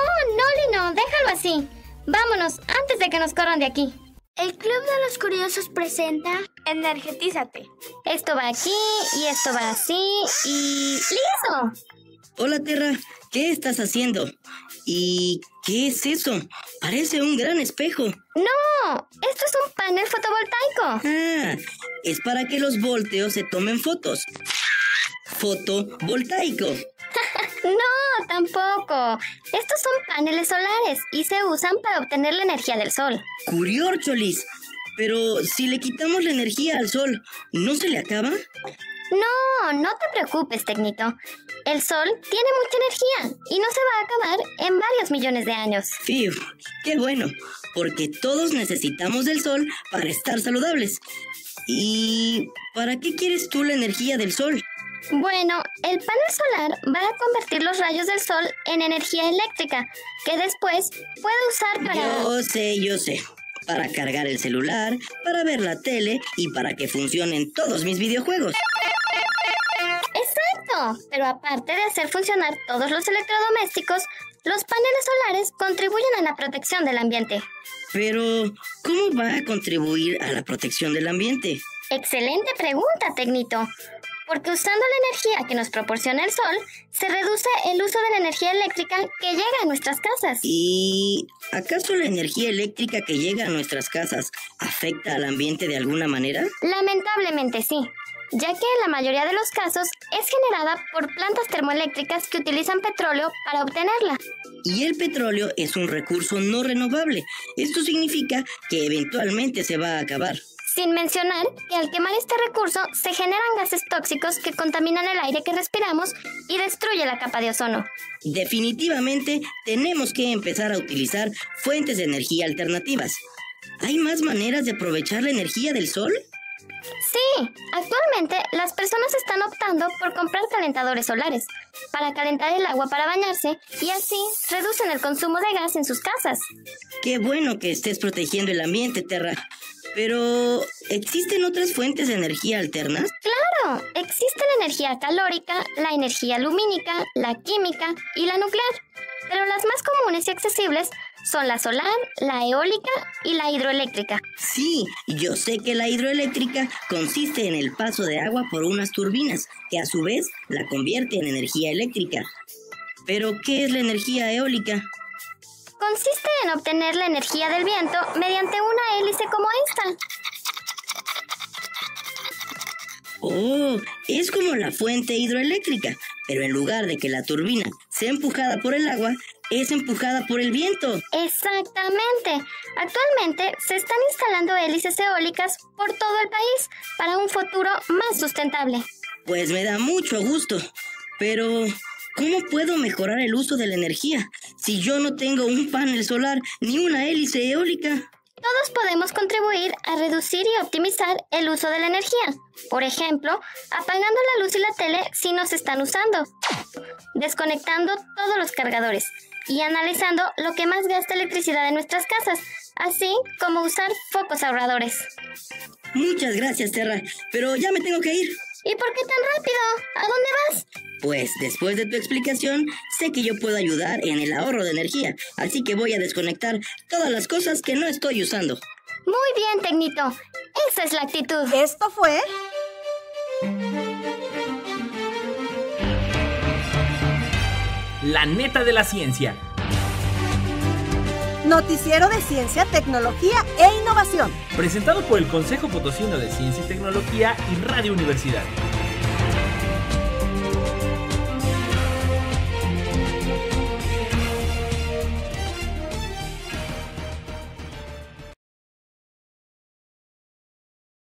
Lino, déjalo así. Vámonos, antes de que nos corran de aquí. El Club de los Curiosos presenta Energetízate. Esto va aquí, y esto va así, y... ¡listo! Hola, Terra. ¿Qué estás haciendo? ¿Y qué es eso? Parece un gran espejo. ¡No! Esto es un panel fotovoltaico. Ah, es para que los volteos se tomen fotos. Fotovoltaico. No, tampoco. Estos son paneles solares y se usan para obtener la energía del sol. Curiórcholis. Pero si le quitamos la energía al sol, ¿no se le acaba? No te preocupes, Tecnito. El sol tiene mucha energía y no se va a acabar en varios millones de años. Fiu, qué bueno, porque todos necesitamos del sol para estar saludables. ¿Y para qué quieres tú la energía del sol? Bueno, el panel solar va a convertir los rayos del sol en energía eléctrica, que después puede usar para... Yo sé. Para cargar el celular, para ver la tele y para que funcionen todos mis videojuegos. ¡Exacto! Pero aparte de hacer funcionar todos los electrodomésticos, los paneles solares contribuyen a la protección del ambiente. Pero, ¿cómo va a contribuir a la protección del ambiente? Excelente pregunta, Tecnito. Porque usando la energía que nos proporciona el sol, se reduce el uso de la energía eléctrica que llega a nuestras casas. ¿Y acaso la energía eléctrica que llega a nuestras casas afecta al ambiente de alguna manera? Lamentablemente sí, ya que en la mayoría de los casos es generada por plantas termoeléctricas que utilizan petróleo para obtenerla. Y el petróleo es un recurso no renovable. Esto significa que eventualmente se va a acabar. Sin mencionar que al quemar este recurso se generan gases tóxicos que contaminan el aire que respiramos y destruye la capa de ozono. Definitivamente tenemos que empezar a utilizar fuentes de energía alternativas. ¿Hay más maneras de aprovechar la energía del sol? Sí, actualmente las personas están optando por comprar calentadores solares para calentar el agua para bañarse y así reducen el consumo de gas en sus casas. Qué bueno que estés protegiendo el ambiente, Terra. Pero, ¿existen otras fuentes de energía alternas? ¡Claro! Existe la energía calórica, la energía lumínica, la química y la nuclear. Pero las más comunes y accesibles son la solar, la eólica y la hidroeléctrica. Sí, yo sé que la hidroeléctrica consiste en el paso de agua por unas turbinas, que a su vez la convierte en energía eléctrica. Pero, ¿qué es la energía eólica? Consiste en obtener la energía del viento mediante una hélice como esta. Oh, es como la fuente hidroeléctrica, pero en lugar de que la turbina sea empujada por el agua, es empujada por el viento. Exactamente. Actualmente se están instalando hélices eólicas por todo el país para un futuro más sustentable. Pues me da mucho gusto, pero ¿cómo puedo mejorar el uso de la energía si yo no tengo un panel solar ni una hélice eólica? Todos podemos contribuir a reducir y optimizar el uso de la energía. Por ejemplo, apagando la luz y la tele si no se están usando, desconectando todos los cargadores y analizando lo que más gasta electricidad en nuestras casas, así como usar focos ahorradores. Muchas gracias, Terra, pero ya me tengo que ir. ¿Y por qué tan rápido? ¿A dónde vas? Pues después de tu explicación, sé que yo puedo ayudar en el ahorro de energía, así que voy a desconectar todas las cosas que no estoy usando. Muy bien, Tecnito. Esa es la actitud. Esto fue... La neta de la ciencia. Noticiero de Ciencia, Tecnología e Innovación. Presentado por el Consejo Potosino de Ciencia y Tecnología y Radio Universidad.